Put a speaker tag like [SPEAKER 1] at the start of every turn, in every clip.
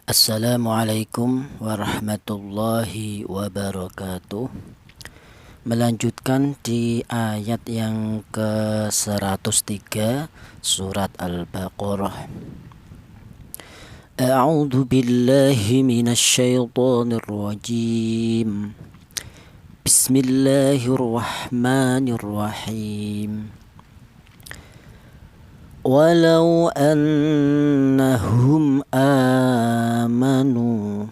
[SPEAKER 1] Assalamualaikum warahmatullahi wabarakatuh. Melanjutkan di ayat yang ke-103 surat Al-Baqarah. A'udzu billahi minasyaitonir rajim. Bismillahirrahmanirrahim. Walau annahum amanu.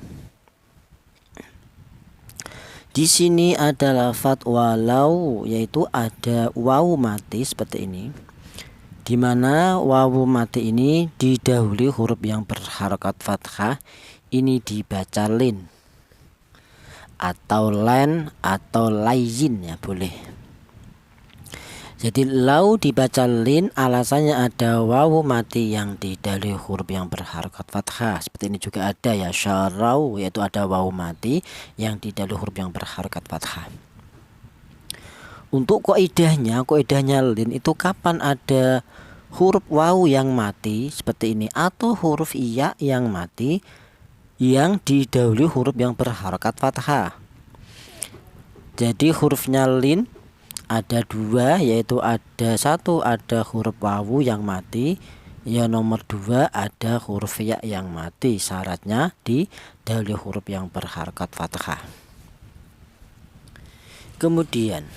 [SPEAKER 1] Di sini ada lafadz walau, yaitu ada wawu mati seperti ini, di mana wawu mati ini didahului huruf yang berharokat fathah. Ini dibaca lin atau len atau layin, ya boleh. Jadi lau dibaca lin, alasannya ada wawu mati yang didahului huruf yang berharokat fathah. Seperti ini juga ada ya syarau, yaitu ada wawu mati yang didahului huruf yang berharokat fathah. Untuk kaidahnya lin itu kapan ada huruf wawu yang mati seperti ini atau huruf iya yang mati yang didahului huruf yang berharokat fathah. Jadi hurufnya lin ada dua, yaitu ada satu ada huruf wawu yang mati, yang nomor dua ada huruf ya yang mati. Syaratnya didahului huruf yang berharokat fathah. Kemudian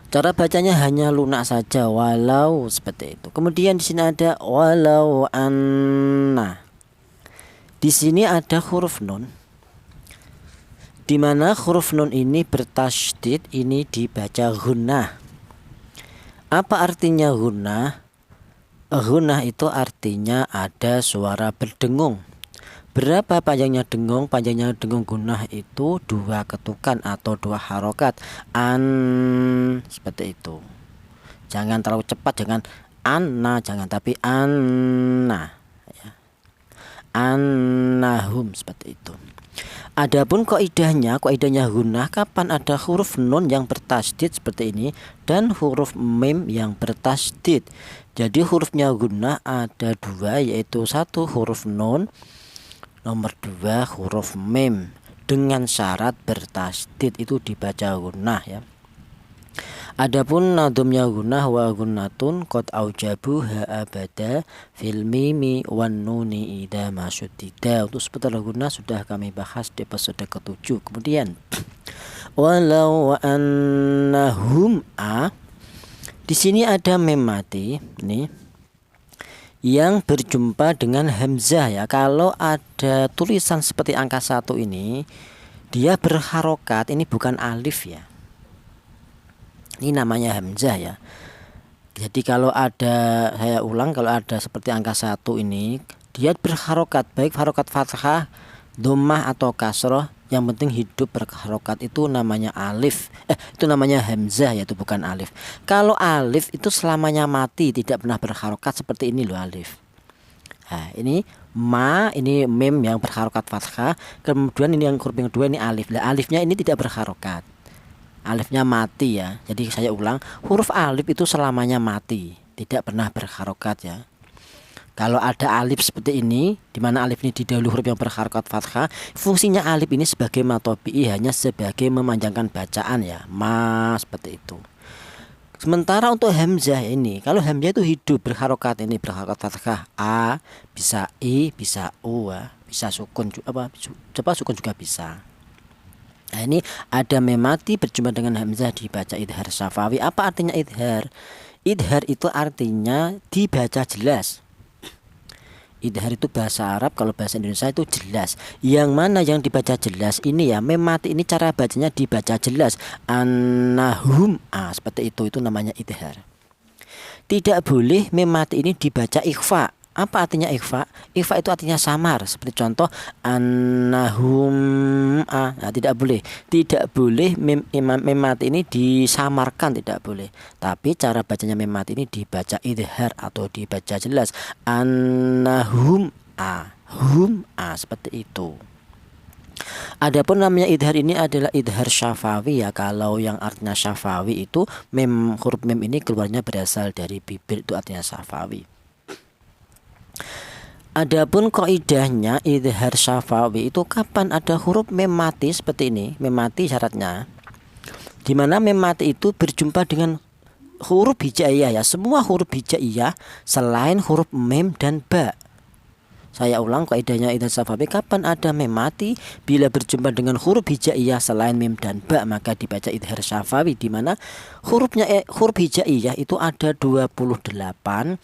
[SPEAKER 1] cara bacanya hanya lunak saja, walau, seperti itu. Kemudian di sini ada walau anna. Di sini ada huruf nun, di mana huruf nun ini bertasydid, ini dibaca gunnah. Apa artinya gunnah? Gunnah itu artinya ada suara berdengung. Berapa panjangnya dengung? Panjangnya dengung gunnah itu 2 ketukan atau 2 harokat. An, seperti itu. Jangan terlalu cepat, jangan anna, jangan, tapi anna, ya. Annahum, seperti itu. Adapun kaidahnya gunnah kapan ada huruf nun yang bertasydid seperti ini dan huruf mim yang bertasydid. Jadi hurufnya gunnah ada dua, yaitu satu huruf nun, nomor dua huruf mim. Dengan syarat bertasydid itu dibaca gunnah, ya. Adapun nadumnya gunnah wa gunnatun qad aujabu ha abada fil mimi wan nuni idza masyuddida. Untuk seputar gunnah sudah kami bahas di episode ke-7. Kemudian walau annahum a, di sini ada mim mati nih yang berjumpa dengan hamzah, ya. Kalau ada tulisan seperti angka 1 ini dia berharokat, ini bukan alif, ya. Ini namanya hamzah, ya. Jadi kalau ada, saya ulang, kalau ada seperti angka 1 ini dia berharokat, baik harokat fathah, dhammah atau kasroh, yang penting hidup berharokat, itu namanya alif. Itu namanya hamzah, yaitu bukan alif. Kalau alif itu selamanya mati, tidak pernah berharokat, seperti ini loh alif. Nah, ini ini mim yang berharokat fathah, kemudian ini yang huruf yang kedua ini alif. Nah, alifnya ini tidak berharokat, alifnya mati, ya. Jadi saya ulang, huruf alif itu selamanya mati, tidak pernah berharokat, ya. Kalau ada alif seperti ini, di mana alif ini didahului huruf yang berharokat fathah, fungsinya alif ini sebagai matobi'i, hanya sebagai memanjangkan bacaan, ya. Seperti itu. Sementara untuk hamzah ini, kalau hamzah itu hidup berharokat, ini berharokat fathah, a, bisa i, bisa u, bisa sukun, sukun juga bisa. Nah, ini ada mim mati berjumpa dengan hamzah dibaca idhar syafawi. Apa artinya idhar? Idhar itu artinya dibaca jelas. Idhar itu bahasa Arab, kalau bahasa Indonesia itu jelas. Yang mana yang dibaca jelas ini, ya, mim mati ini cara bacanya dibaca jelas. Annahum seperti itu namanya idhar. Tidak boleh mim mati ini dibaca ikhfa. Apa artinya ikhfa? Ikhfa itu artinya samar. Seperti contoh annahum tidak boleh. Tidak boleh mim mati ini disamarkan, tidak boleh. Tapi cara bacanya mim mati ini dibaca idhar atau dibaca jelas. Annahum hum seperti itu. Adapun namanya idhar ini adalah idhar syafawi, ya. Kalau yang artinya syafawi itu huruf mim ini keluarnya berasal dari bibir, itu artinya syafawi. Adapun kaidahnya idhar syafawi itu kapan ada huruf mem mati seperti ini, mem mati syaratnya. Di mana mem mati itu berjumpa dengan huruf hijaiyah ya, semua huruf hijaiyah selain huruf mem dan ba. Saya ulang kaidahnya idhar syafawi, kapan ada mem mati bila berjumpa dengan huruf hijaiyah selain mem dan ba maka dibaca idhar syafawi, di mana huruf hijaiyah itu ada 28,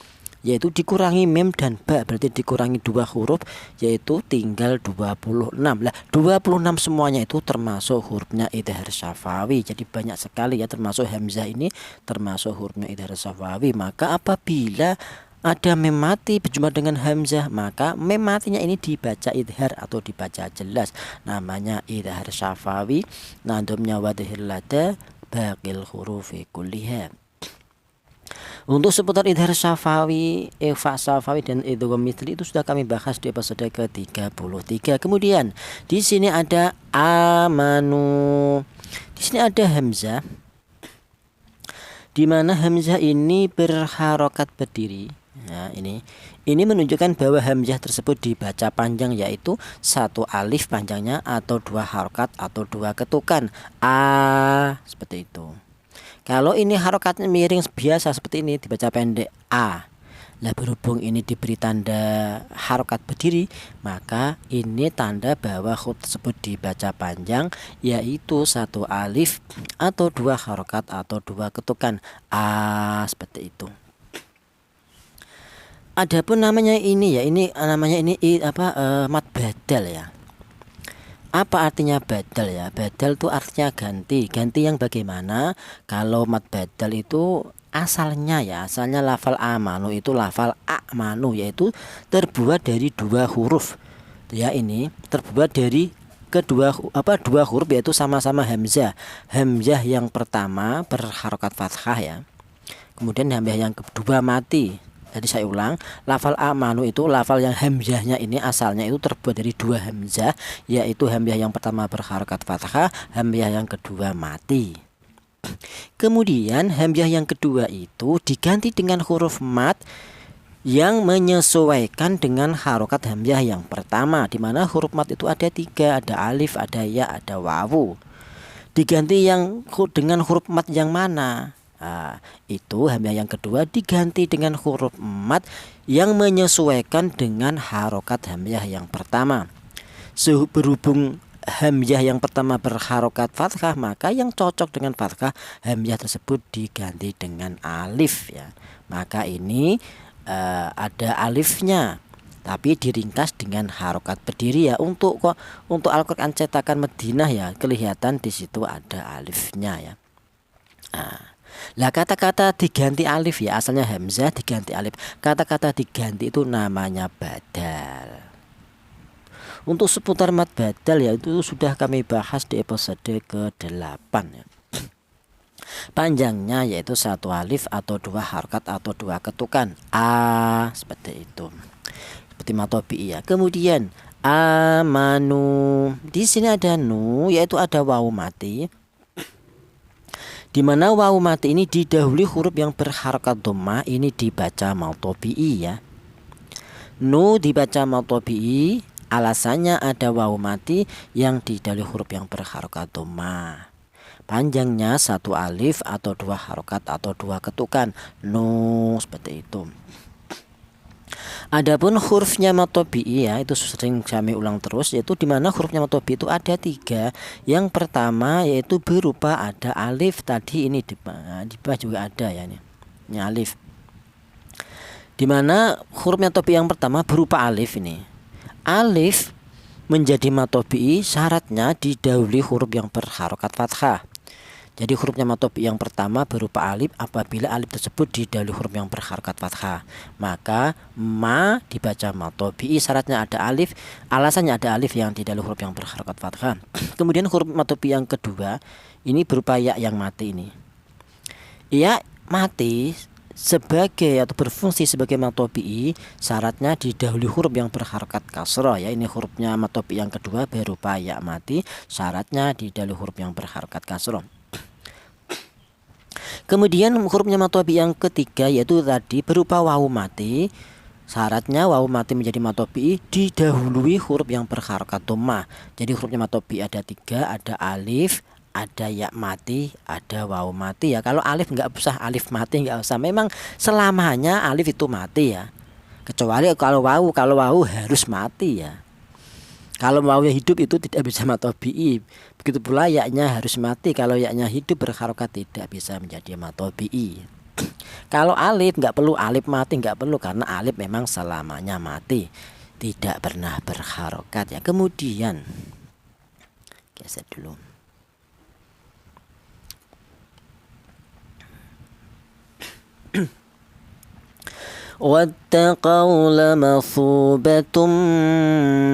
[SPEAKER 1] yaitu dikurangi mem dan ba, berarti dikurangi 2 huruf, yaitu tinggal 26. Lah 26 semuanya itu termasuk hurufnya idhar syafawi. Jadi banyak sekali ya, termasuk hamzah ini termasuk hurufnya idhar syafawi. Maka apabila ada mem mati berjumpa dengan hamzah, maka mem matinya ini dibaca idhar atau dibaca jelas, namanya idhar syafawi. Nadumnya wadhir lada baqil hurufi kulliha. Untuk seputar idhar syafawi, ikhfa syafawi dan idgham mitsli itu sudah kami bahas di episode ke-33. Kemudian di sini ada amanu. Di sini ada hamzah, di mana hamzah ini berharokat berdiri. Nah, ini menunjukkan bahwa hamzah tersebut dibaca panjang, yaitu 1 alif panjangnya atau 2 harokat atau 2 ketukan. Seperti itu. Kalau ini harokatnya miring biasa seperti ini dibaca pendek a. Lah berhubung ini diberi tanda harokat berdiri, maka ini tanda bahwa huruf tersebut dibaca panjang, yaitu 1 alif atau 2 harokat atau 2 ketukan a, seperti itu. Adapun namanya ini ya, namanya mad badal ya. Apa artinya badal ya? Badal itu artinya ganti. Ganti yang bagaimana? Kalau mad badal itu asalnya lafal amanu itu lafal amanu, yaitu terbuat dari 2 huruf. Ya, ini terbuat dari dua huruf, yaitu sama-sama hamzah. Hamzah yang pertama berharokat fathah ya. Kemudian hamzah yang kedua mati. Jadi saya ulang, lafal amanu itu lafal yang hamzahnya ini asalnya itu terbuat dari 2 hamzah, yaitu hamzah yang pertama berharokat fathah, hamzah yang kedua mati. Kemudian hamzah yang kedua itu diganti dengan huruf mat yang menyesuaikan dengan harokat hamzah yang pertama, di mana huruf mat itu ada 3, ada alif, ada ya, ada wawu. Diganti dengan huruf mat yang mana? Itu hamzah yang kedua diganti dengan huruf mat yang menyesuaikan dengan harokat hamzah yang pertama. Berhubung hamzah yang pertama berharokat fathah, maka yang cocok dengan fathah hamzah tersebut diganti dengan alif ya. Maka ini ada alifnya, tapi diringkas dengan harokat berdiri ya. Untuk Al-Qur'an cetakan Madinah ya, kelihatan di situ ada alifnya ya. Lah kata-kata diganti alif ya, asalnya hamzah diganti alif. Kata-kata diganti itu namanya badal. Untuk seputar mad badal ya, itu sudah kami bahas di episode ke-8 ya. Panjangnya yaitu 1 alif atau 2 harokat atau 2 ketukan a, seperti itu. Seperti matobi ya. Kemudian amanu. Di sini ada nu, yaitu ada wawu mati. Di mana wawu mati ini didahului huruf yang berharokat dhammah, ini dibaca matobi'i ya. Nu dibaca matobi'i, alasannya ada wawu mati yang didahului huruf yang berharokat dhammah. Panjangnya 1 alif atau 2 harokat atau 2 ketukan. Nu, seperti itu. Adapun hurufnya matobi'i ya, itu sering kami ulang terus, yaitu dimana hurufnya matobi'i itu ada 3. Yang pertama yaitu berupa ada alif, tadi ini di bawah juga ada ya, ini alif. Dimana huruf matobi'i yang pertama berupa alif ini. Alif menjadi matobi'i syaratnya didahului huruf yang berharokat fathah. Jadi hurufnya matobi yang pertama berupa alif, apabila alif tersebut didahului huruf yang berharokat fathah, maka ma dibaca matobi, syaratnya ada alif, alasannya ada alif yang didahului huruf yang berharokat fathah. Kemudian huruf matobi yang kedua ini berupa ya yang mati ini. Ya mati sebagai atau berfungsi sebagai matobi, syaratnya didahului huruf yang berharokat kasroh ya. Ini hurufnya matobi yang kedua berupa ya mati, syaratnya didahului huruf yang berharokat kasroh. Kemudian hurufnya matobi yang ketiga yaitu tadi berupa wawu mati. Syaratnya wawu mati menjadi matobi didahului huruf yang berharokat dhammah. Jadi hurufnya matobi ada 3, ada alif, ada ya mati, ada wawu mati ya. Kalau alif nggak usah, alif mati nggak usah. Memang selamanya alif itu mati ya. Kecuali kalau wawu harus mati ya. Kalau wawu hidup itu tidak bisa matobi. Begitu pula yaknya harus mati. Kalau yaknya hidup berharokat tidak bisa menjadi matobi. Kalau alif nggak perlu, alif mati nggak perlu karena alif memang selamanya mati, tidak pernah berharokat ya. Kemudian geser dulu. Wattaqau lamathubatum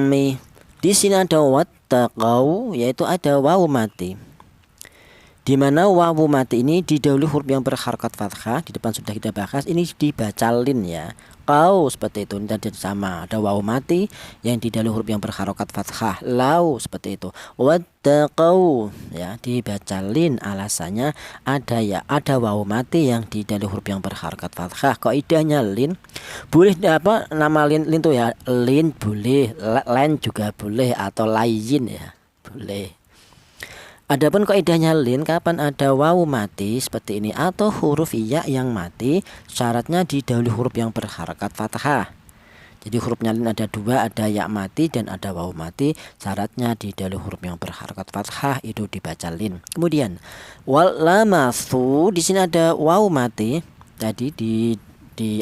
[SPEAKER 1] mi. Di sini ada wattaqau, yaitu ada wawu mati. Di mana wawu mati ini didahului huruf yang berharokat fathah, di depan sudah kita bahas, ini dibaca lin ya. Kau seperti itu, dan sama ada wawu mati yang didahului huruf yang berharokat fathah, lau seperti itu. Wattaqau ya, dibaca lin, alasannya ada wawu mati yang didahului huruf yang berharokat fathah. Kaidahnya lin boleh apa nama lin tuh ya, lin boleh, len juga boleh, atau layin ya boleh. Adapun kaidahnya lin kapan ada wawu mati seperti ini atau huruf iya yang mati, syaratnya didahului huruf yang berharokat fathah. Jadi hurufnya lin ada 2, ada ya mati dan ada wawu mati, syaratnya didahului huruf yang berharokat fathah, itu dibaca lin. Kemudian wal lamathu, di sini ada wawu mati. Tadi di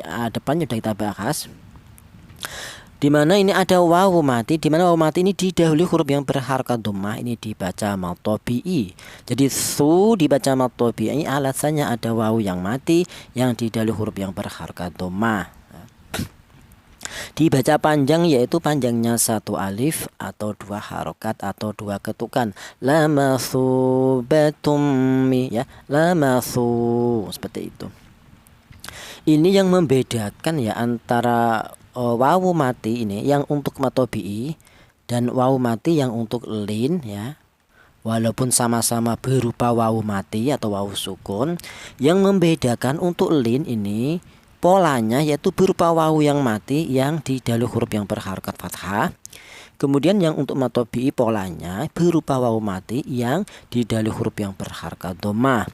[SPEAKER 1] depan sudah kita bahas. Di mana ini ada wawu mati, di mana wawu mati ini didahului huruf yang berharokat dhammah, ini dibaca matobi'i. Jadi su dibaca matobi'i, alasannya ada wawu yang mati yang didahului huruf yang berharokat dhammah. Dibaca panjang, yaitu panjangnya 1 alif atau 2 harokat atau 2 ketukan. Lamathubatum mi ya, lamathu seperti itu. Ini yang membedakan ya antara wawu mati ini yang untuk matobi'i dan wawu mati yang untuk lin ya. Walaupun sama-sama berupa wawu mati atau wawu sukun, yang membedakan untuk lin ini polanya yaitu berupa wawu yang mati yang didahului huruf yang berharokat fathah. Kemudian yang untuk matobi'i polanya berupa wawu mati yang didahului huruf yang berharokat dhammah.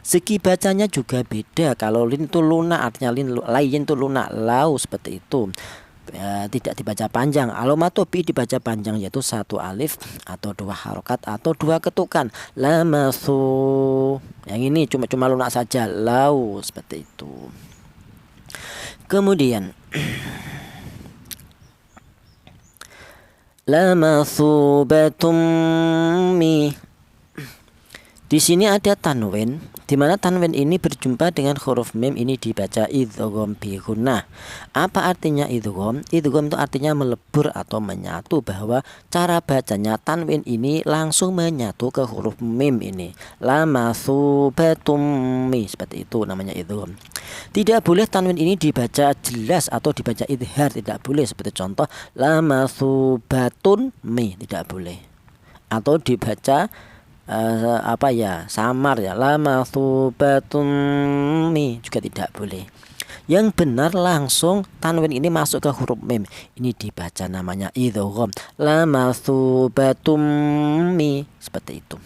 [SPEAKER 1] Segi bacanya juga beda. Kalau lin itu lunak, artinya lain itu lunak, lau seperti itu. Tidak dibaca panjang. Kalau matobi'i dibaca panjang, yaitu 1 alif atau 2 harokat atau 2 ketukan. Lamathu. Yang ini cuma lunak saja, lau seperti itu. Kemudian lamathubatum mi. Di sini ada tanwin, di mana tanwin ini berjumpa dengan huruf mim, ini dibaca idgham bi gunnah. Apa artinya idgham? Idgham itu artinya melebur atau menyatu, bahwa cara bacanya tanwin ini langsung menyatu ke huruf mim ini. Lamathubatum mi, seperti itu namanya idgham. Tidak boleh tanwin ini dibaca jelas atau dibaca idhar, tidak boleh. Seperti contoh lamathubatun mi, tidak boleh. Atau dibaca samar ya, lamathubatun mi, juga tidak boleh. Yang benar langsung tanwin ini masuk ke huruf mim, ini dibaca namanya idgham, lamathubatum mi, seperti itu.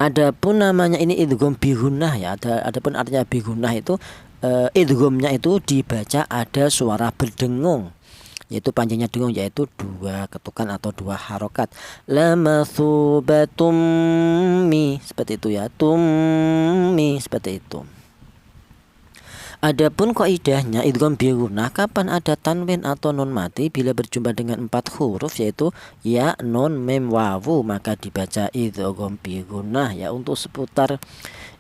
[SPEAKER 1] Adapun namanya ini idgham bi gunnah ya, adapun artinya bi gunnah itu idghamnya itu dibaca ada suara berdengung, yaitu panjangnya dengung, yaitu 2 ketukan atau 2 harokat. Lamathubatum mi, seperti itu ya, tummi, seperti itu. Adapun kaidahnya idgham bi gunnah kapan ada tanwin atau nun mati bila berjumpa dengan 4 huruf, yaitu ya, nun, mim, wawu, maka dibaca idgham bi gunnah ya. Untuk seputar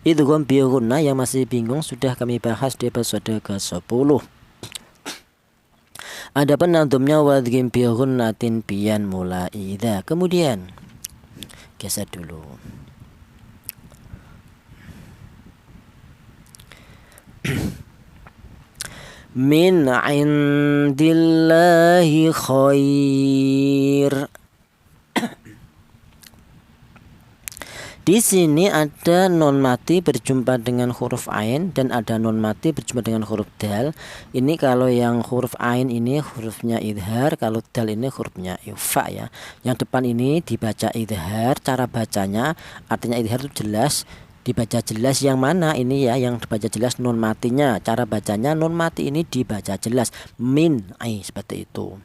[SPEAKER 1] idgham bi gunnah yang masih bingung sudah kami bahas di episode ke-10. Adapun nadhumnya wadghim bi gunnatin pian mula idza. Kemudian geser dulu. Min indillahi khair. Di sini ada non mati berjumpa dengan huruf ain dan ada non mati berjumpa dengan huruf dal. Ini kalau yang huruf ain ini hurufnya idhar, kalau dal ini hurufnya ikhfa ya. Yang depan ini dibaca idhar, cara bacanya artinya idhar itu jelas, dibaca jelas. Yang mana ini ya, yang dibaca jelas non matinya. Cara bacanya non mati ini dibaca jelas, min ai, seperti itu.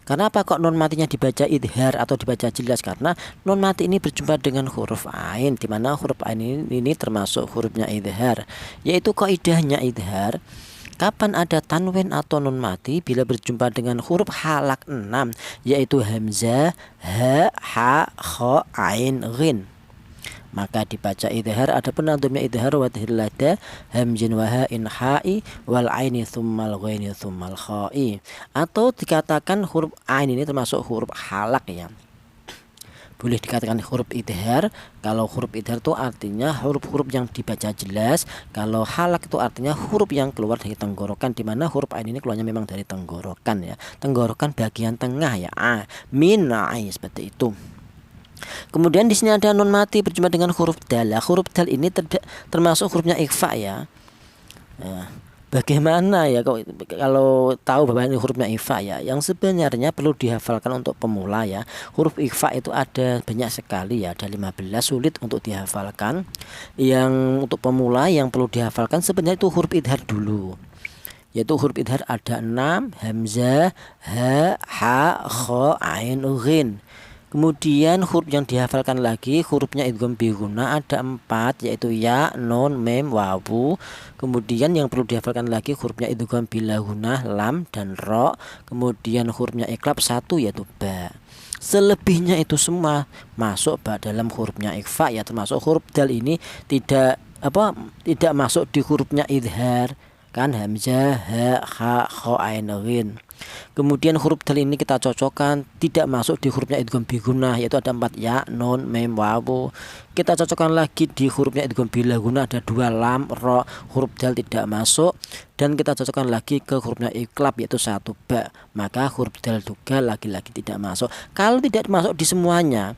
[SPEAKER 1] Kenapa kok non matinya dibaca idhar atau dibaca jelas? Karena non mati ini berjumpa dengan huruf ain, di mana huruf ain ini termasuk hurufnya idhar. Yaitu kaidahnya idhar, kapan ada tanwin atau non mati bila berjumpa dengan huruf halak 6, yaitu hamzah, ha, ha, kha, ain, ghin, maka dibaca idhar. Adapun nadumnya idhar wa lada hamzin wa ha'in ha'i wal aini tsummal ghaini tsummal kha'i, atau dikatakan huruf ain ini termasuk huruf halak ya. Boleh dikatakan huruf idhar. Kalau huruf idhar itu artinya huruf-huruf yang dibaca jelas. Kalau halak itu artinya huruf yang keluar dari tenggorokan, di mana huruf ain ini keluarnya memang dari tenggorokan ya. Tenggorokan bagian tengah ya. Min ai, seperti itu. Kemudian di sini ada non mati berjumpa dengan huruf dal. Huruf dal ini termasuk hurufnya ikhfa ya. Bagaimana ya kalau tahu bahwa ini hurufnya ikhfa ya? Yang sebenarnya perlu dihafalkan untuk pemula ya. Huruf ikhfa itu ada banyak sekali ya, ada 15, sulit untuk dihafalkan. Yang untuk pemula yang perlu dihafalkan sebenarnya itu huruf idhar dulu. Yaitu huruf idhar ada 6, hamzah, ha, ha, kha, ain, ghin. Kemudian huruf yang dihafalkan lagi hurufnya idgham bi gunah ada 4, yaitu ya, nun, mim, wawu. Kemudian yang perlu dihafalkan lagi hurufnya idgham bila gunah, lam dan ro. Kemudian hurufnya iqlab 1, yaitu ba. Selebihnya itu semua masuk dalam hurufnya ikhfa ya, termasuk huruf dal ini tidak masuk di hurufnya idhar kan, hamzah, ha, kha, kha, ain, ghin. Kemudian huruf dal ini kita cocokkan tidak masuk di hurufnya idgham bi gunah, yaitu ada 4, ya, nun, mim, wawu. Kita cocokkan lagi di hurufnya idgham bila gunah ada 2, lam, ro. Huruf dal tidak masuk. Dan kita cocokkan lagi ke hurufnya iqlab yaitu 1, ba. Maka huruf dal juga lagi-lagi tidak masuk. Kalau tidak masuk di semuanya,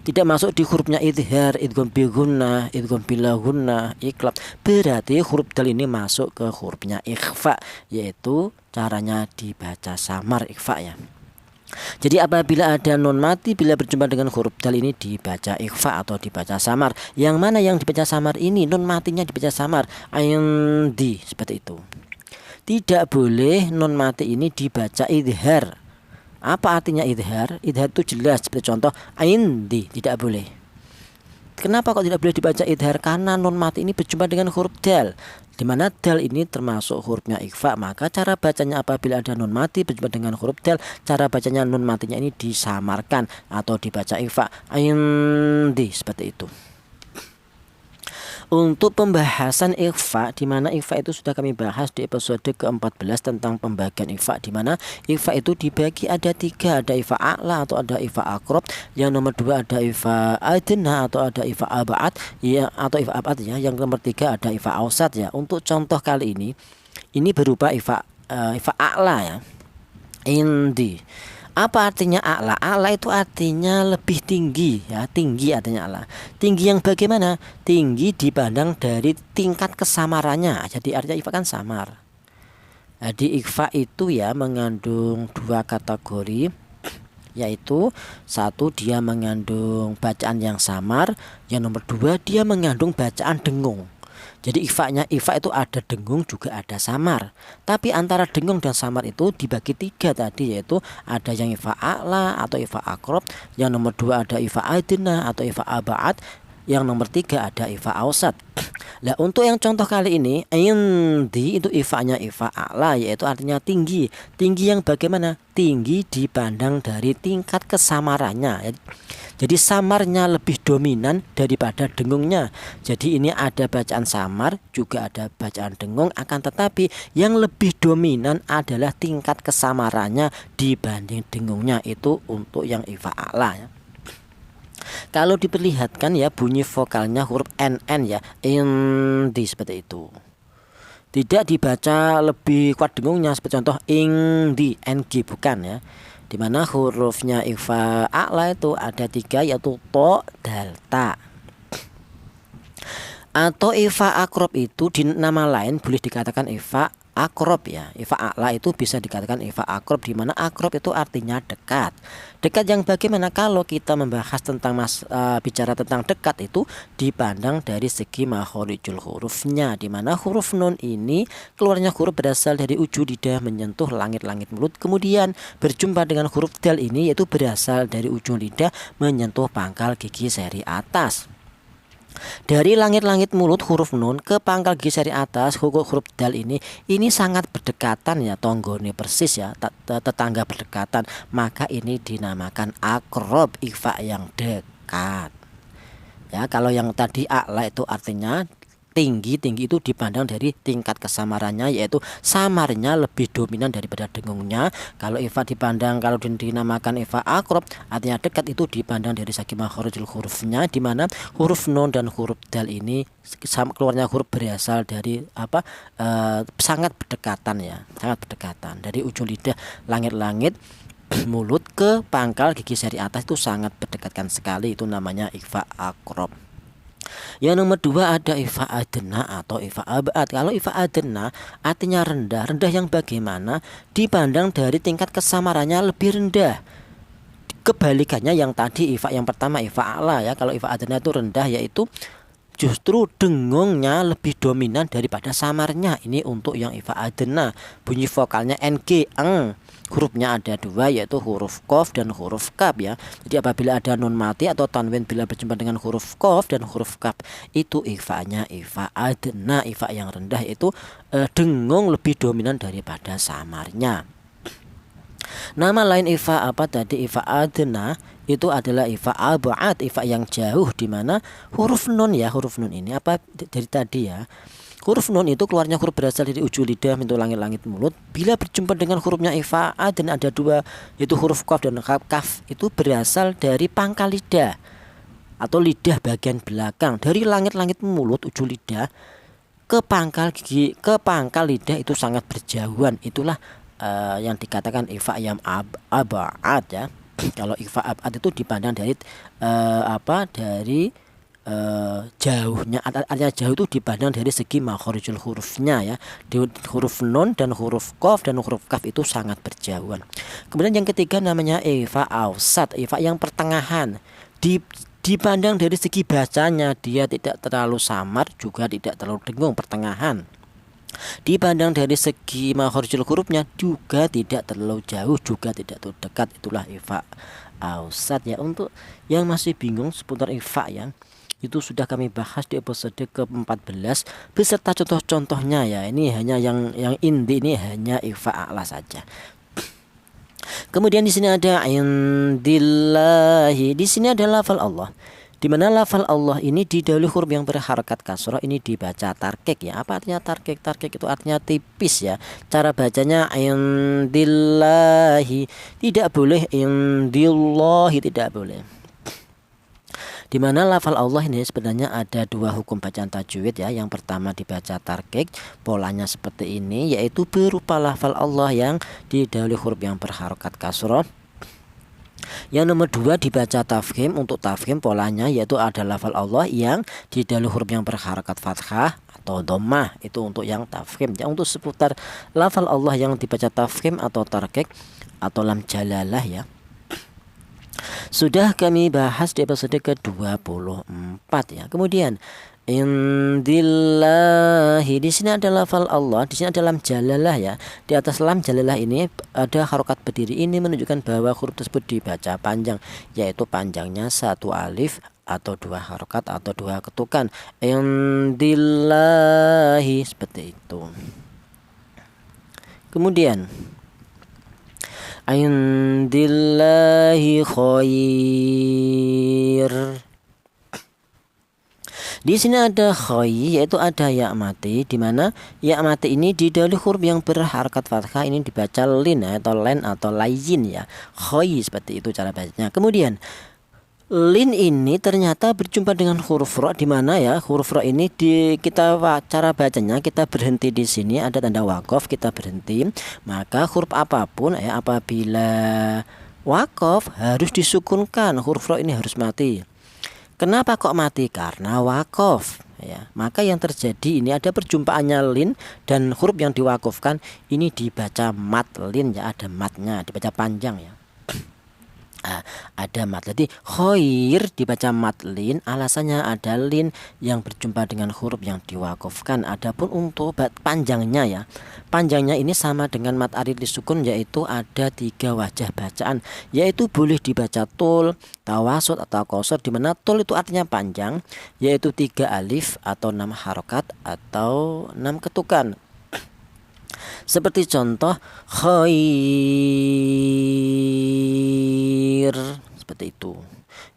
[SPEAKER 1] tidak masuk di hurufnya idhar, idgham bi gunah, idgham bila gunah, iqlab, berarti huruf dal ini masuk ke hurufnya ikhfa, yaitu caranya dibaca samar ikhfa ya. Jadi apabila ada non mati bila berjumpa dengan huruf dal ini dibaca ikhfa atau dibaca samar. Yang mana yang dibaca samar ini non matinya dibaca samar, ain di, seperti itu. Tidak boleh non mati ini dibaca idhar. Apa artinya idhar? Idhar itu jelas, seperti contoh aindi, tidak boleh. Kenapa kok tidak boleh dibaca idhar? Karena non mati ini berjumpa dengan huruf dal, di mana dal ini termasuk hurufnya ikhfa. Maka cara bacanya apabila ada non mati berjumpa dengan huruf dal, cara bacanya non matinya ini disamarkan atau dibaca ikhfa, aindi, seperti itu. Untuk pembahasan ikhfa, di mana ikhfa itu sudah kami bahas di episode ke-14 tentang pembagian ikhfa, di mana ikhfa itu dibagi ada 3, ada ikhfa a'la atau ada ikhfa aqrab. Yang nomor 2 ada ikhfa adna atau ada ikhfa ab'ad ya, atau ikhfa ab'ad ya. Yang nomor 3 ada ikhfa ausat ya. Untuk contoh kali ini berupa ikhfa a'la ya. Indi. Apa artinya a'la? A'la itu artinya lebih tinggi ya, tinggi artinya a'la. Tinggi yang bagaimana? Tinggi dipandang dari tingkat kesamarannya. Jadi artinya ikhfa kan samar. Jadi ikhfa itu ya mengandung 2 kategori, yaitu 1 dia mengandung bacaan yang samar, yang nomor 2 dia mengandung bacaan dengung. Jadi ikhfa itu ada dengung juga ada samar. Tapi antara dengung dan samar itu dibagi 3 tadi, yaitu ada yang ikhfa a'la atau ikhfa aqrab, yang nomor 2 ada ikhfa adna atau ikhfa ab'ad, yang nomor 3 ada ikhfa ausat. Nah untuk yang contoh kali ini indi itu ikhfanya ikhfa a'la, yaitu artinya tinggi. Tinggi yang bagaimana? Tinggi dipandang dari tingkat kesamarannya. Jadi samarnya lebih dominan daripada dengungnya. Jadi ini ada bacaan samar juga ada bacaan dengung, akan tetapi yang lebih dominan adalah tingkat kesamarannya dibanding dengungnya. Itu untuk yang ikhfa a'la ya. Kalau diperlihatkan ya bunyi vokalnya huruf NN ya, indi, seperti itu. Tidak dibaca lebih kuat dengungnya, seperti contoh ingdi, ng, bukan ya. Dimana hurufnya ikhfa a'la itu ada 3, yaitu to, dal, ta. Atau ifa akrob itu di nama lain boleh dikatakan ifa akrob ya. Ifa a'la itu bisa dikatakan ifa akrob, di mana akrob itu artinya dekat. Dekat yang bagaimana? Kalau kita membahas tentang bicara tentang dekat itu dipandang dari segi makhorijul hurufnya, di mana huruf nun ini keluarnya huruf berasal dari ujung lidah menyentuh langit-langit mulut, kemudian berjumpa dengan huruf dal ini yaitu berasal dari ujung lidah menyentuh pangkal gigi seri atas. Dari langit-langit mulut huruf nun ke pangkal gigi seri atas huruf dal ini sangat berdekatan ya, tonggone persis ya, tetangga berdekatan, maka ini dinamakan akrob, ifa yang dekat ya. Kalau yang tadi a'la itu artinya tinggi itu dipandang dari tingkat kesamarannya, yaitu samarnya lebih dominan daripada dengungnya. Kalau ifa dipandang, kalau dinamakan ifa akrob artinya dekat, itu dipandang dari segi makhorijul hurufnya, di mana huruf nun dan huruf dal ini keluarnya huruf berasal dari sangat berdekatan ya, sangat berdekatan dari ujung lidah langit-langit mulut ke pangkal gigi seri atas, itu sangat berdekatan sekali, itu namanya ifa akrob. Yang nomor dua ada ifa adna atau ifa abad. Kalau ifa adna artinya rendah. Rendah yang bagaimana? Dipandang dari tingkat kesamarannya lebih rendah. Kebalikannya yang tadi ifa yang pertama ifa a'la ya. Kalau ifa adna itu rendah, yaitu justru dengungnya lebih dominan daripada samarnya. Ini untuk yang ifa adna. Bunyi vokalnya ng, eng. Hurufnya ada dua, yaitu huruf qaf dan huruf kaf ya. Jadi apabila ada nun mati atau tanwin bila berjumpa dengan huruf qaf dan huruf kaf, itu ifanya ifa adna, ifa yang rendah, itu dengung lebih dominan daripada samarnya. Nama lain ifa apa tadi? Ifa adna itu adalah ifa abad, ifa yang jauh, di mana huruf nun ya, huruf nun ini apa dari tadi ya. Huruf nun itu keluarnya huruf berasal dari ujung lidah menyentuh langit-langit mulut. Bila berjumpa dengan hurufnya ifa dan ada dua, yaitu huruf qaf dan kaf, itu berasal dari pangkal lidah atau lidah bagian belakang, dari langit-langit mulut ujung lidah ke pangkal gigi, ke pangkal lidah, itu sangat berjauhan. Itulah yang dikatakan ifa yang abad ya. Kalau ifa abad itu dipandang dari dari jauhnya, artinya jauh itu dipandang dari segi makhorijul hurufnya ya. Di huruf nun dan huruf qaf dan huruf kaf itu sangat berjauhan. Kemudian yang ketiga namanya ifa ausat, ifa yang pertengahan. Dipandang dari segi bacanya, dia tidak terlalu samar juga tidak terlalu dengung, pertengahan. Dipandang dari segi makhorijul hurufnya juga tidak terlalu jauh juga tidak terlalu dekat, itulah ifa ausat ya. Untuk yang masih bingung seputar ifa ya, itu sudah kami bahas di episode ke-14 beserta contoh-contohnya ya. Ini hanya yang inti, ini hanya ifa a'la saja. Kemudian di sini ada indillahi. Di sini ada lafal Allah, di mana lafal Allah ini didahului huruf yang berharakat kasrah, ini dibaca tarkik ya. Apa artinya tarkik? Tarkik itu artinya tipis ya. Cara bacanya indillahi, tidak boleh indillahi, tidak boleh. Di mana lafal Allah ini sebenarnya ada dua hukum bacaan tajwid ya. Yang pertama dibaca tarkik, polanya seperti ini, yaitu berupa lafal Allah yang didahului huruf yang berharokat kasroh. Yang nomor dua dibaca tafkhim. Untuk tafkhim polanya yaitu ada lafal Allah yang didahului huruf yang berharokat fathah atau dhammah, itu untuk yang tafkhim ya. Untuk seputar lafal Allah yang dibaca tafkhim atau tarkik atau lam jalalah ya, sudah kami bahas di episode ke-24 ya. Kemudian indillahi, di sini ada lafal Allah, di sini ada lam jalalah ya. Di atas lam jalalah ini ada harokat berdiri, ini menunjukkan bahwa huruf tersebut dibaca panjang, yaitu panjangnya satu alif atau dua harokat atau dua ketukan. Indillahi, seperti itu. Kemudian indillahi khair. Di sini ada khair, yaitu ada ya mati, di mana ya mati ini didahului huruf yang berharakat fathah, ini dibaca lin atau len atau layin ya. Khair, seperti itu cara bacanya. Kemudian lin ini ternyata berjumpa dengan huruf ro, di mana ya huruf ro ini cara bacanya kita berhenti di sini, ada tanda waqaf, kita berhenti. Maka huruf apapun ya apabila waqaf harus disukunkan, huruf ro ini harus mati. Kenapa kok mati? Karena waqaf ya. Maka yang terjadi ini ada perjumpaannya lin dan huruf yang diwakafkan ini dibaca mat lin ya, ada matnya, dibaca panjang ya. Ada mat. Jadi khair dibaca mat lin, alasannya ada lin yang berjumpa dengan huruf yang diwakafkan. Adapun untuk panjangnya ya, panjangnya ini sama dengan mat arid lisukun, yaitu ada 3 wajah bacaan, yaitu boleh dibaca tul, tawasud atau qasar, di mana tul itu artinya panjang, yaitu 3 alif atau 6 harokat atau 6 ketukan. Seperti contoh khair, seperti itu.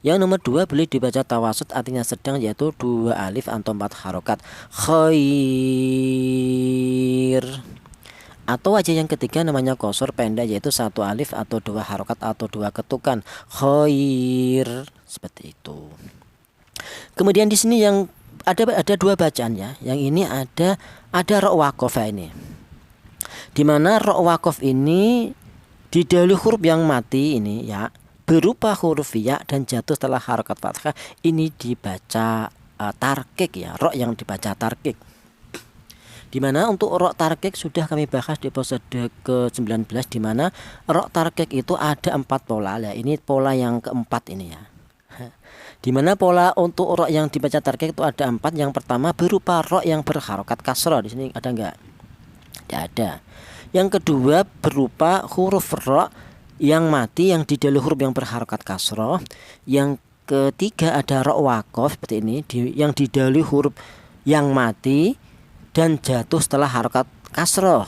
[SPEAKER 1] Yang nomor 2 boleh dibaca tawasud, artinya sedang, yaitu 2 alif atau 4 harokat, khair. Atau wajah yang ketiga namanya qasar pendek, yaitu 1 alif atau 2 harokat atau 2 ketukan, khair, seperti itu. Kemudian di sini yang ada 2 bacaan ya. Yang ini ada ra waqaf ini, dimana ra waqaf ini didahului huruf yang mati ini ya, berupa huruf ya dan jatuh setelah harokat fathah, ini dibaca tarkik ya, ra yang dibaca tarkik. Dimana untuk ra tarkik sudah kami bahas di episode ke-19, dimana ra tarkik itu ada 4 pola ya. Ini pola yang keempat ini ya. Dimana pola untuk ra yang dibaca tarkik itu ada 4. Yang pertama berupa ra yang berharokat kasrah. Di sini ada enggak? Tidak ada. Yang kedua berupa huruf ra yang mati yang didahului huruf yang berharokat kasrah. Yang ketiga ada ra waqaf seperti ini, yang didahului huruf yang mati dan jatuh setelah harokat kasroh.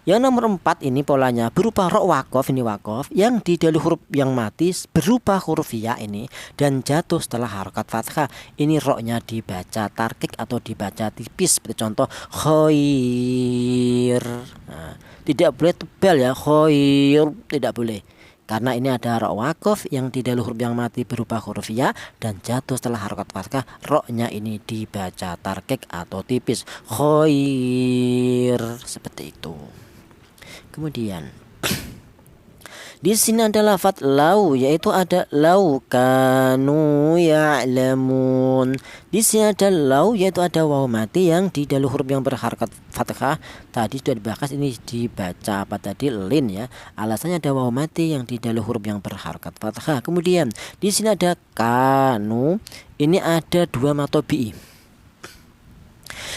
[SPEAKER 1] Yang nomor 4 ini polanya berupa ra waqaf, ini waqaf yang didahului huruf yang mati berupa huruf ya ini dan jatuh setelah harokat fathah. Ini ra-nya dibaca tarkik atau dibaca tipis, seperti contoh khair. Nah, tidak boleh tebal ya, khair tidak boleh. Karena ini ada ra waqaf yang didahului huruf yang mati berupa huruf ya dan jatuh setelah harokat fathah, ra-nya ini dibaca tarkik atau tipis, khair, seperti itu. Kemudian di sini ada lafadz lau, yaitu ada lau kanu ya'lamun. Di sini ada lau, yaitu ada waw mati yang didahului huruf yang berharokat fathah. Tadi sudah dibahas, ini dibaca apa tadi, lin ya. Alasannya ada waw mati yang didahului huruf yang berharokat fathah. Kemudian di sini ada kanu, ini ada 2 matobi'i.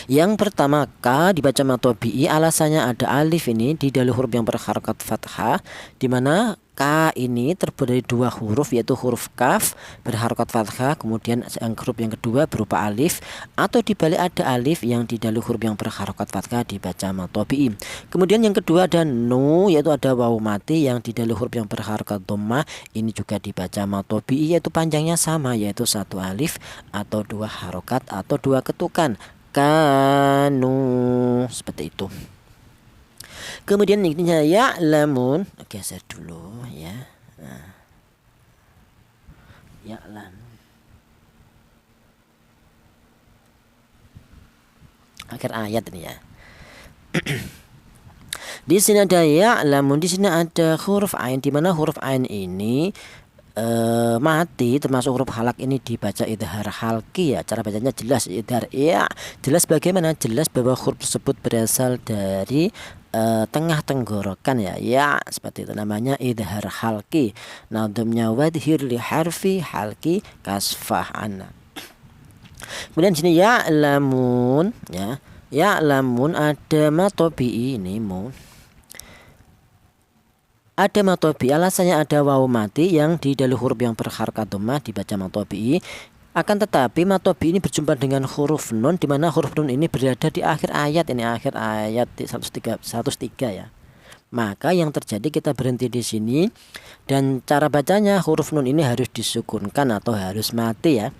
[SPEAKER 1] Yang pertama ka dibaca matobi'i, alasannya ada alif ini didahului huruf yang berharokat fathah, dimana ka ini terbuat dari 2 huruf, yaitu huruf kaf berharokat fathah, kemudian huruf yang kedua berupa alif, atau dibalik ada alif yang didahului huruf yang berharokat fathah dibaca matobi'i. Kemudian yang kedua ada nu, yaitu ada waw mati yang didahului huruf yang berharokat dhammah, ini juga dibaca matobi'i, yaitu panjangnya sama, yaitu 1 alif atau 2 harokat atau 2 ketukan, kanu, seperti itu. Kemudian intinya ya'lamun, geser dulu ya. Nah, ya'lam, akhir ayat ini ya. Di sini ada ya'lamun, di sini ada huruf ain, di mana huruf ain ini mati termasuk huruf halak, ini dibaca idhar halki ya. Cara bacanya jelas idhar ya. Jelas bagaimana? Jelas bahwa huruf tersebut berasal dari tengah tenggorokan ya. Ya, seperti itu namanya idhar halki. Nadhumnya wadhir li harfi halki kasfah ana. Kemudian sini ya'lamun ya. Ya'lamun ada matobi'i ini mu. Ada matobi'i, alasannya ada waw mati yang didahului huruf yang berharokat dhammah dibaca matobi'i. Akan tetapi matobi'i ini berjumpa dengan huruf nun, di mana huruf nun ini berada di akhir ayat, ini akhir ayat 103 ya. Maka yang terjadi kita berhenti di sini, dan cara bacanya huruf nun ini harus disukunkan atau harus mati ya.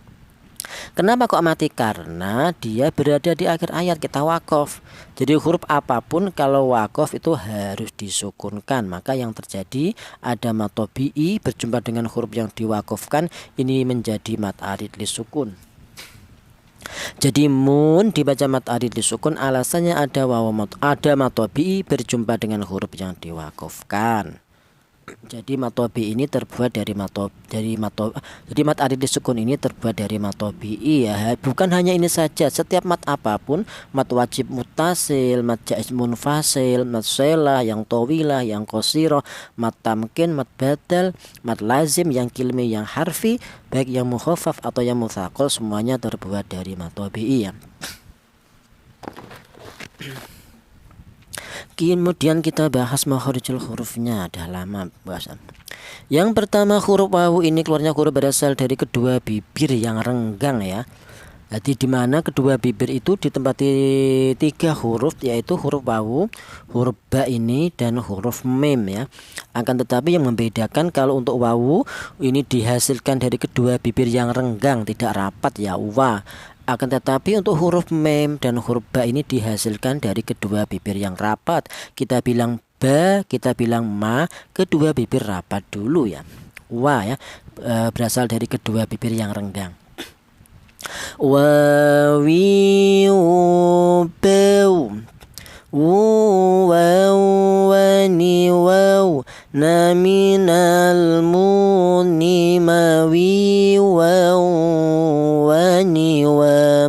[SPEAKER 1] Kenapa kok mati? Karena dia berada di akhir ayat, kita wakaf. Jadi huruf apapun kalau wakaf itu harus disukunkan. Maka yang terjadi ada matobi'i berjumpa dengan huruf yang diwakafkan, ini menjadi mat arid lisukun. Jadi mun dibaca mat arid lisukun, alasannya ada waw ada matobi'i berjumpa dengan huruf yang diwakafkan. Jadi matobi ini terbuat dari jadi mat arid sukun ini terbuat dari matobi ya. Bukan hanya ini saja, setiap mat apapun, mat wajib mutasil, mat jaiz munfasil, mat selah, yang tawilah, yang qasirah, mat tamkin, mat badal, mat lazim, yang kilmi, yang harfi, baik yang mukhaffaf atau yang mutsaqal, semuanya terbuat dari matobi ya. Kemudian kita bahas makharijul hurufnya, ada lama bahasan. Yang pertama, huruf wawu ini keluarnya huruf berasal dari kedua bibir yang renggang ya. Jadi di mana kedua bibir itu ditempati 3 huruf, yaitu huruf wawu, huruf ba ini, dan huruf mim ya. Akan tetapi yang membedakan, kalau untuk wawu ini dihasilkan dari kedua bibir yang renggang, tidak rapat ya, wa. Akan tetapi untuk huruf mem dan huruf ba ini dihasilkan dari kedua bibir yang rapat. Kita bilang ba, kita bilang ma, kedua bibir rapat dulu ya. Wa ya, berasal dari kedua bibir yang renggang. Wa wi bau, waw wani waw, na minal muni mawi waw wani wa.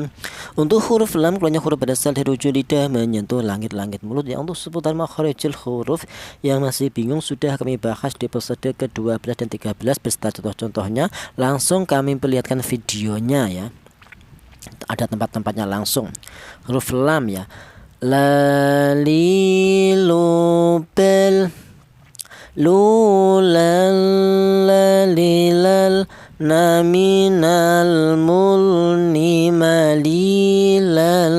[SPEAKER 1] Untuk huruf lam keluarnya huruf berasal dari ujung lidah menyentuh langit-langit mulut ya. Untuk seputar makharijul huruf yang masih bingung sudah kami bahas di episode ke-12 dan 13 beserta contoh-contohnya. Langsung kami perlihatkan videonya ya. Ada tempat-tempatnya langsung. Huruf lam ya. La li lu bel, lu lal la li lal, na minal mulni malilal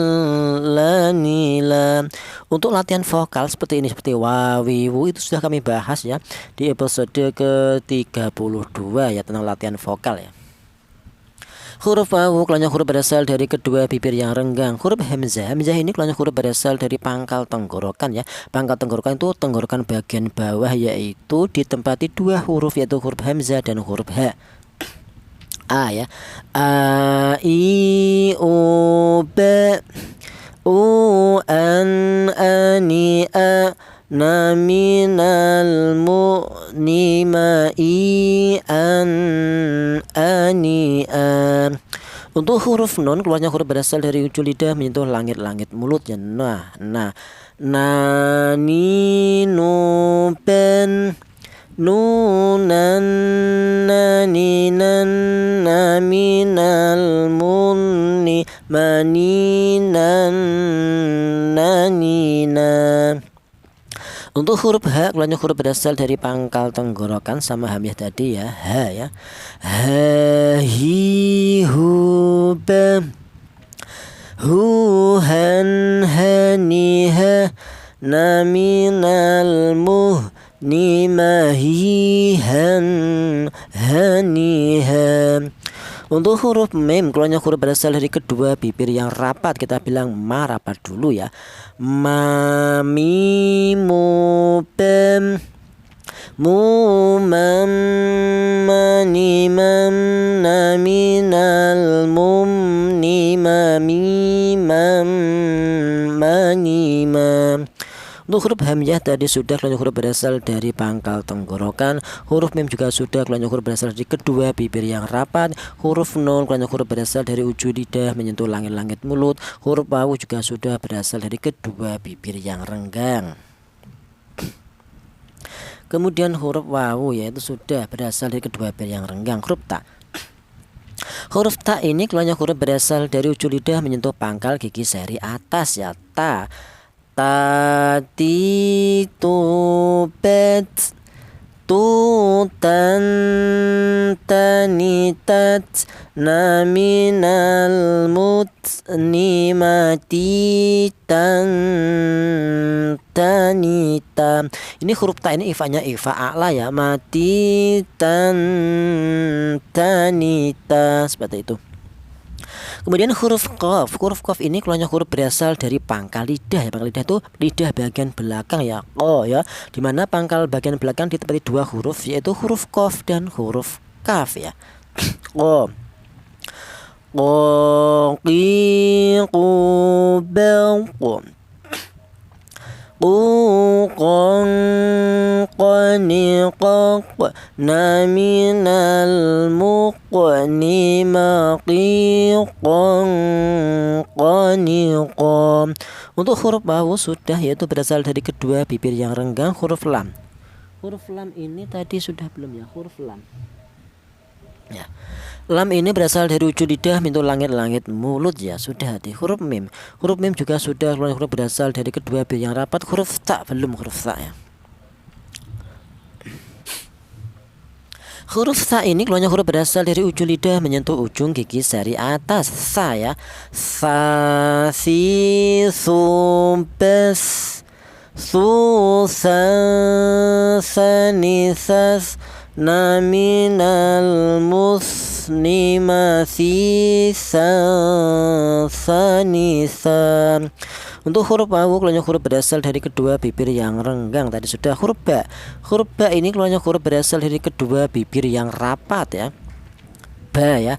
[SPEAKER 1] lanila. Untuk latihan vokal seperti ini, seperti wawiwu, itu sudah kami bahas ya di episode ke-32 ya, tentang latihan vokal ya. Huruf wawu keluarnya huruf berasal dari kedua bibir yang renggang. Huruf hamzah, hamzah ini keluarnya huruf berasal dari pangkal tenggorokan ya. Pangkal tenggorokan itu tenggorokan bagian bawah, yaitu ditempati 2 huruf, yaitu huruf hamzah dan huruf ha. A ya, a i u ba, u an ani a, na minal mu'ni ma i an ani a. Untuk huruf nun keluarnya huruf berasal dari ujung lidah menyentuh langit-langit mulut ya. Nah na ni nu ben, nunan naninan, na minal munni maninan nanina. Untuk huruf ha keluarnya huruf berasal dari pangkal tenggorokan sama hamzah tadi ya, ha ya. Ha hi hu ba, hu han hani ha, na minal muhni mahi han hani ha. Untuk huruf mem keluarnya huruf berasal dari kedua bibir yang rapat. Kita bilang ma, rapat dulu ya. Ma mi mu bem, mu mam mani mam, na minal mum ni ma mi mam mani mam. Untuk huruf hamzah tadi sudah keluarnya huruf berasal dari pangkal tenggorokan. Huruf mim juga sudah keluarnya huruf berasal dari kedua bibir yang rapat. Huruf nun keluarnya huruf berasal dari ujung lidah menyentuh langit-langit mulut. Huruf wawu juga sudah berasal dari kedua bibir yang renggang. Kemudian huruf wawu yaitu sudah berasal dari kedua bibir yang renggang. Huruf ta. Huruf ta ini keluarnya huruf berasal dari ujung lidah menyentuh pangkal gigi seri atas ya. Ta, tati tu bet, tu tan tani tat, na minal mutni mati tan tanita. Ini huruf ta ini ifanya ifa a'la ya, mati tan tanita, seperti itu. Kemudian huruf qaf ini keluarnya huruf berasal dari pangkal lidah ya. Pangkal lidah itu lidah bagian belakang ya, q ya, dimana pangkal bagian belakang ditempati 2 huruf, yaitu huruf qaf dan huruf kaf ya. Q, qi qu ba, Quqan qaniqaq naminal muqni maqiqan qaniqam. Untuk huruf wawu sudah, yaitu berasal dari kedua bibir yang renggang huruf lam. Huruf lam ini tadi sudah belum ya, huruf lam ya. Lam ini berasal dari ujung lidah menyentuh langit-langit mulut ya, sudah. Di huruf mim juga sudah. Huruf berasal dari kedua bibir yang rapat. Huruf ta belum, huruf ta ya. Huruf sa ini keluarnya huruf berasal dari ujung lidah menyentuh ujung gigi seri atas. Sa ya. Sa, si, su, bes, su, sa, ni, sas, naminal musni masih sanisa. Untuk huruf wawu keluarnya huruf berasal dari kedua bibir yang renggang. Tadi sudah. Huruf ba ini keluarnya huruf berasal dari kedua bibir yang rapat ya. Ba ya.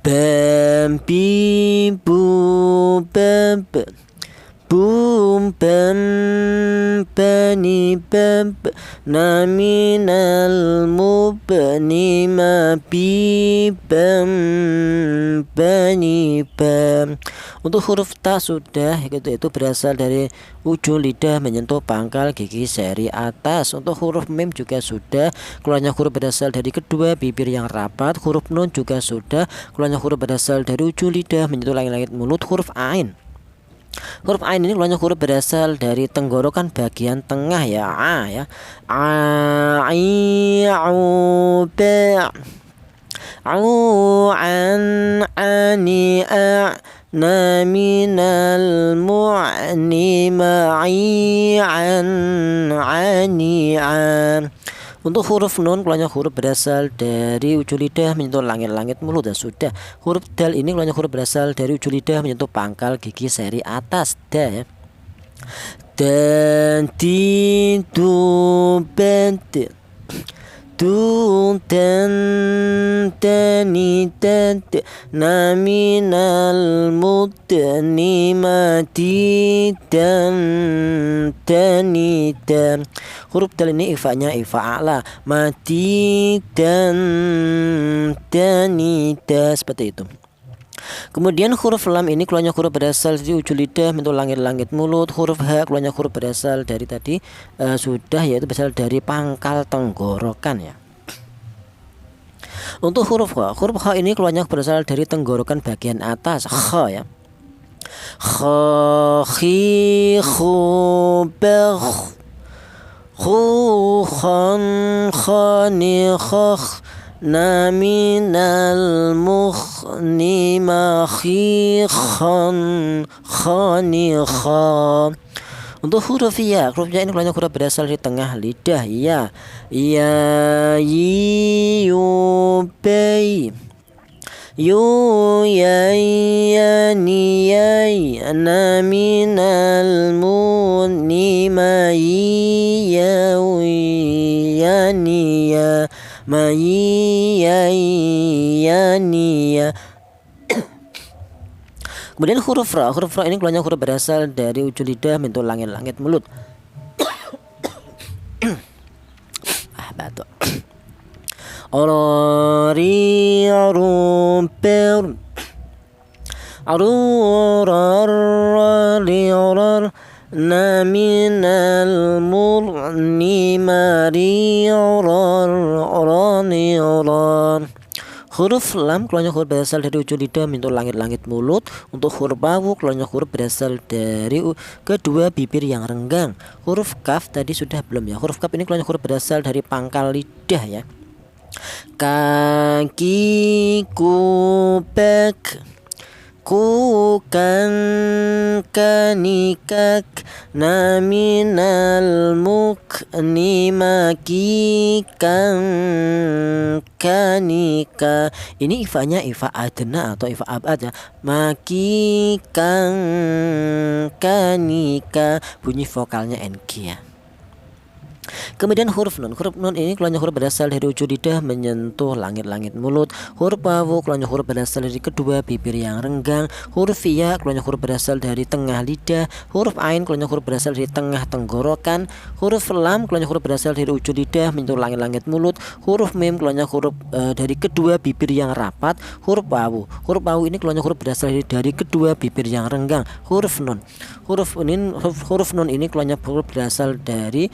[SPEAKER 1] Bam bi bu bam bum bam bani bam naminal mubni ma bi bam bani bam. Untuk huruf ta sudah, yaitu berasal dari ujung lidah menyentuh pangkal gigi seri atas. Untuk huruf mim juga sudah, keluarnya huruf berasal dari kedua bibir yang rapat. Huruf nun juga sudah, keluarnya huruf berasal dari ujung lidah menyentuh langit-langit mulut. Huruf ain ini keluarnya huruf berasal dari tenggorokan bagian tengah ya. A ya. A, i, u, ba, u, an, ani, a, naminal mu'ni ma'i, an, ani, an. Untuk huruf nun keluarnya huruf berasal dari ujung lidah menyentuh langit-langit mulut ya, sudah. Huruf dal ini keluarnya huruf berasal dari ujung lidah menyentuh pangkal gigi seri atas. Da ya. Dan ti du bent du dan tani dan naminal mudni mati dan tani dan. Huruf dal ini ifanya ifa a'la, mati dan tani dan, seperti itu. Kemudian huruf lam ini keluarnya huruf berasal dari ujung lidah menyentuh langit-langit mulut. Huruf ha keluarnya huruf berasal dari tadi sudah, yaitu berasal dari pangkal tenggorokan ya. Untuk huruf ha ini keluarnya berasal dari tenggorokan bagian atas. Kha ya. Kha, khi, khu, bakh, khu, khan, khani, khakh, naminal mukhni makhiqan khaniqa. Untuk huruf ya ini keluarnya huruf berasal dari tengah lidah ya. Ya, yi, yu, bei, yu, ya, ni, ya, naminal muni ma, ya, ni, ya, ma, ya, ni, ya. Kemudian huruf ra ini keluarnya huruf berasal dari ujung lidah menyentuh langit-langit mulut. Batuk. Orari rumper arurararirar naminal murni marirar. Huruf lam keluarnya huruf berasal dari ujung lidah menyentuh langit-langit mulut. Untuk huruf wawu keluarnya huruf berasal dari kedua bibir yang renggang. Huruf kaf tadi sudah belum ya. Huruf kaf ini keluarnya huruf berasal dari pangkal lidah ya. Kaki, kubek, kukan, kanikak, naminal mukni makikan kanika. Ini ifanya ifa adna atau ifa abad ya. Makikan kanika, bunyi vokalnya NG ya. Kemudian huruf nun. Huruf nun ini keluarnya huruf berasal dari ujung lidah menyentuh langit-langit mulut. Huruf wawu keluarnya huruf berasal dari kedua bibir yang renggang. Huruf ya keluarnya huruf berasal dari tengah lidah. Huruf ain keluarnya huruf berasal dari tengah tenggorokan. Huruf lam keluarnya huruf berasal dari ujung lidah menyentuh langit-langit mulut. Huruf mim keluarnya huruf dari kedua bibir yang rapat. Huruf wawu. Huruf wawu ini keluarnya huruf berasal dari kedua bibir yang renggang. Huruf nun. Huruf nun ini keluarnya huruf berasal dari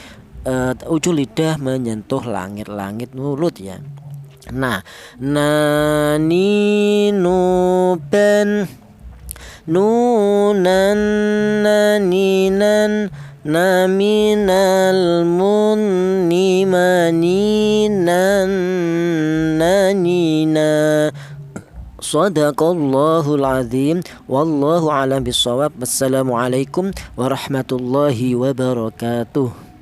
[SPEAKER 1] ujung lidah menyentuh langit-langit mulut ya. Nah, nani nuban nunan naninan naminal munni maninan nanina. Sadaqallahul azim. Wallahu a'lam bishawab. Wassalamualaikum warahmatullahi wabarakatuh.